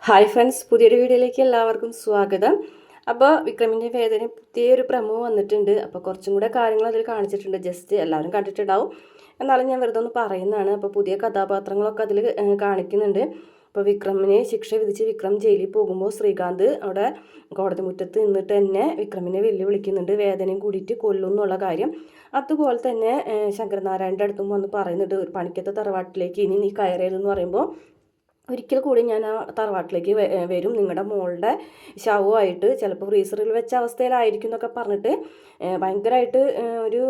Hi friends, പുതിയൊരു വീഡിയോയിലേക്ക് എല്ലാവർക്കും സ്വാഗതം. അപ്പോൾ വിക്രമിൻ്റെ വേദന പുതിയൊരു പ്രമോ വന്നിട്ടുണ്ട്. അപ്പോൾ കുറച്ചും കൂടെ കാര്യങ്ങൾ അതിൽ കാണിച്ചിട്ടുണ്ട്. ജസ്റ്റ് എല്ലാവരും കണ്ടിട്ടുണ്ടാവും, എന്നാലും ഞാൻ വെറുതെ ഒന്ന് പറയുന്നതാണ്. അപ്പോൾ പുതിയ കഥാപാത്രങ്ങളൊക്കെ അതിൽ കാണിക്കുന്നുണ്ട്. അപ്പോൾ വിക്രമിനെ ശിക്ഷ വിധിച്ച് വിക്രം ജയിലിൽ പോകുമ്പോൾ ശ്രീകാന്ത് അവിടെ കോടതി മുറ്റത്ത് നിന്നിട്ട് തന്നെ വിക്രമിനെ വെല്ലുവിളിക്കുന്നുണ്ട്, വേദനയും കൂടിയിട്ട് കൊല്ലും എന്നുള്ള കാര്യം. അതുപോലെ തന്നെ ശങ്കരനാരായണൻ്റെ അടുത്തും വന്ന് പറയുന്നുണ്ട്, ഒരു പണിക്കത്തെ തറവാട്ടിലേക്ക് ഇനി നീ കയറരുതെന്ന് പറയുമ്പോൾ ഒരിക്കൽ കൂടി ഞാൻ ആ തറവാട്ടിലേക്ക് വരും, നിങ്ങളുടെ മോളുടെ ശവമായിട്ട് ചിലപ്പോൾ ഫ്രീസറിൽ വെച്ച അവസ്ഥയിലായിരിക്കും എന്നൊക്കെ പറഞ്ഞിട്ട് ഭയങ്കരമായിട്ട് ഒരു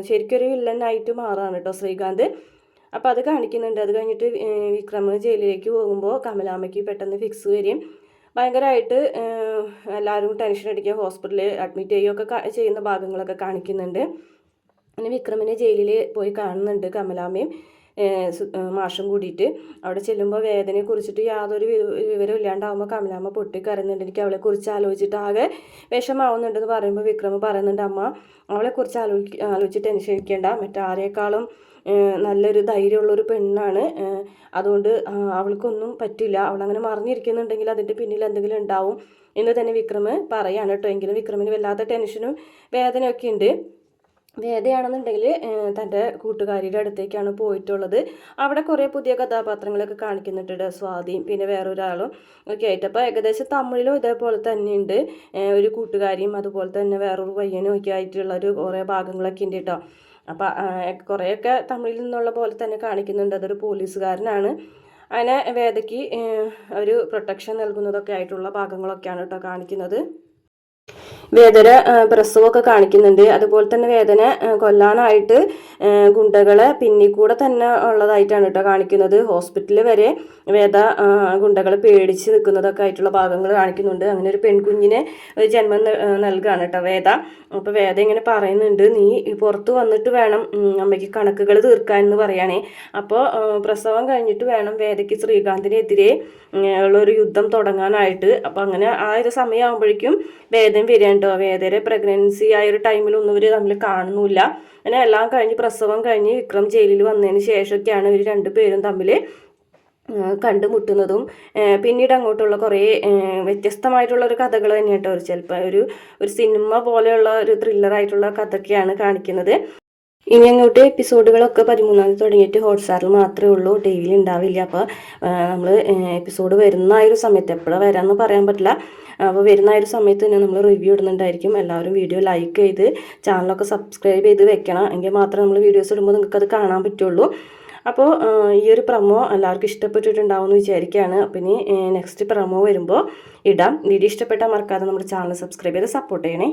ശരിക്കൊരു വില്ലനായിട്ട് മാറുകയാണ് കേട്ടോ ശ്രീകാന്ത്. അപ്പോൾ അത് കാണിക്കുന്നുണ്ട്. അത് കഴിഞ്ഞിട്ട് വിക്രം ജയിലിലേക്ക് പോകുമ്പോൾ കമലാമ്മയ്ക്ക് പെട്ടെന്ന് ഫിക്സ് വരും. ഭയങ്കരമായിട്ട് എല്ലാവരും ടെൻഷൻ അടിക്കുക, ഹോസ്പിറ്റലിൽ അഡ്മിറ്റ് ചെയ്യുകയൊക്കെ ചെയ്യുന്ന ഭാഗങ്ങളൊക്കെ കാണിക്കുന്നുണ്ട്. പിന്നെ വിക്രമിനെ ജയിലിൽ പോയി കാണുന്നുണ്ട് കമലാമ്മയും മാഷും കൂടിയിട്ട്. അവിടെ ചെല്ലുമ്പോൾ വേദനയെക്കുറിച്ചിട്ട് യാതൊരു വിവരം ഇല്ലാണ്ടാവുമ്പോൾ കമലാമ്മ പൊട്ടിക്കരയുന്നുണ്ട്. എനിക്ക് അവളെക്കുറിച്ച് ആലോചിച്ചിട്ട് ആകെ വിഷമാവുന്നുണ്ടെന്ന് പറയുമ്പോൾ വിക്രം പറയുന്നുണ്ട്, അമ്മ അവളെക്കുറിച്ച് ആലോചിച്ച് ടെൻഷൻ അടിക്കേണ്ട, മറ്റാരേക്കാളും നല്ലൊരു ധൈര്യമുള്ളൊരു പെണ്ണാണ്, അതുകൊണ്ട് അവൾക്കൊന്നും പറ്റില്ല, അവളങ്ങനെ മറിഞ്ഞിരിക്കുന്നുണ്ടെങ്കിൽ അതിൻ്റെ പിന്നിൽ എന്തെങ്കിലും ഉണ്ടാവും എന്ന് തന്നെ വിക്രം പറയാണ് കേട്ടോ. എങ്കിലും വിക്രമിന് വല്ലാത്ത ടെൻഷനും വേദനയൊക്കെ ഉണ്ട്. വേദയാണെന്നുണ്ടെങ്കിൽ തൻ്റെ കൂട്ടുകാരിയുടെ അടുത്തേക്കാണ് പോയിട്ടുള്ളത്. അവിടെ കുറേ പുതിയ കഥാപാത്രങ്ങളൊക്കെ കാണിക്കുന്നുണ്ട്, സ്വാതിയും പിന്നെ വേറൊരാളും ഒക്കെ ആയിട്ട്. അപ്പോൾ ഏകദേശം തമിഴിലും ഇതേപോലെ തന്നെയുണ്ട്, ഒരു കൂട്ടുകാരിയും അതുപോലെ തന്നെ വേറൊരു പയ്യനും ഒക്കെ ആയിട്ടുള്ള ഒരു കുറേ ഭാഗങ്ങളൊക്കെ ഉണ്ട് കേട്ടോ. അപ്പോൾ കുറേയൊക്കെ തമിഴിൽ നിന്നുള്ള പോലെ തന്നെ കാണിക്കുന്നുണ്ട്. അതൊരു പോലീസുകാരനാണ്, അങ്ങനെ വേദയ്ക്ക് ഒരു പ്രൊട്ടക്ഷൻ നൽകുന്നതൊക്കെ ആയിട്ടുള്ള ഭാഗങ്ങളൊക്കെയാണ് കേട്ടോ കാണിക്കുന്നത്. വേദന പ്രസവമൊക്കെ കാണിക്കുന്നുണ്ട്. അതുപോലെ തന്നെ വേദന കൊല്ലാനായിട്ട് ഗുണ്ടകളെ പിന്നിൽ കൂടെ തന്നെ ഉള്ളതായിട്ടാണ് കേട്ടോ കാണിക്കുന്നത്. ഹോസ്പിറ്റലിൽ വരെ വേദ ഗുണ്ടകളെ പേടിച്ച് നിൽക്കുന്നതൊക്കെ ആയിട്ടുള്ള ഭാഗങ്ങൾ കാണിക്കുന്നുണ്ട്. അങ്ങനെ ഒരു പെൺകുഞ്ഞിനെ ഒരു ജന്മം നൽകുകയാണ് കേട്ടോ വേദ. അപ്പോൾ വേദ ഇങ്ങനെ പറയുന്നുണ്ട്, നീ പുറത്ത് വന്നിട്ട് വേണം അമ്മയ്ക്ക് കണക്കുകൾ തീർക്കാൻ എന്ന് പറയുകയാണേ. അപ്പോൾ പ്രസവം കഴിഞ്ഞിട്ട് വേണം വേദയ്ക്ക് ശ്രീകാന്തിനെതിരെ ഉള്ളൊരു യുദ്ധം തുടങ്ങാനായിട്ട്. അപ്പോൾ അങ്ങനെ ആ ഒരു സമയമാകുമ്പോഴേക്കും വേദന വരികയാണ് കേട്ടോ. വേദയുടെ പ്രഗ്നൻസി ആ ഒരു ടൈമിലൊന്നും ഇവർ തമ്മിൽ കാണുന്നില്ല. അങ്ങനെ എല്ലാം കഴിഞ്ഞ് പ്രസവം കഴിഞ്ഞ് വിക്രം ജയിലിൽ വന്നതിന് ശേഷമൊക്കെയാണ് ഇവർ രണ്ടുപേരും തമ്മിൽ കണ്ടുമുട്ടുന്നതും. പിന്നീട് അങ്ങോട്ടുള്ള കുറേ വ്യത്യസ്തമായിട്ടുള്ള ഒരു കഥകൾ തന്നെ കേട്ടോ. ചിലപ്പോൾ ഒരു സിനിമ പോലെയുള്ള ഒരു ത്രില്ലറായിട്ടുള്ള കഥയൊക്കെയാണ് കാണിക്കുന്നത്. ഇനി അങ്ങോട്ട് എപ്പിസോഡുകളൊക്കെ 13 തുടങ്ങിയിട്ട് ഹോട്ട്സ്റ്റാറിൽ മാത്രമേ ഉള്ളൂ, ഡെയിലി ഉണ്ടാവില്ല. അപ്പോൾ നമ്മൾ എപ്പിസോഡ് വരുന്ന ആ ഒരു സമയത്ത് എപ്പോഴാണ് വരാമെന്ന് പറയാൻ പറ്റില്ല. അപ്പോൾ വരുന്ന ആ ഒരു സമയത്ത് തന്നെ നമ്മൾ റിവ്യൂ ഇടുന്നുണ്ടായിരിക്കും. എല്ലാവരും വീഡിയോ ലൈക്ക് ചെയ്ത് ചാനലൊക്കെ സബ്സ്ക്രൈബ് ചെയ്ത് വെക്കണം, എങ്കിൽ മാത്രമേ നമ്മൾ വീഡിയോസ് ഇടുമ്പോൾ നിങ്ങൾക്കത് കാണാൻ പറ്റുള്ളൂ. അപ്പോൾ ഈ ഒരു പ്രമോ എല്ലാവർക്കും ഇഷ്ടപ്പെട്ടിട്ടുണ്ടാവും എന്ന് വിചാരിക്കുകയാണ്. അപ്പോൾ ഇനി നെക്സ്റ്റ് പ്രമോ വരുമ്പോൾ ഇടാം. വീഡിയോ ഇഷ്ടപ്പെട്ടാൽ മറക്കാതെ നമ്മുടെ ചാനൽ സബ്സ്ക്രൈബ് ചെയ്ത് സപ്പോർട്ട് ചെയ്യണേ.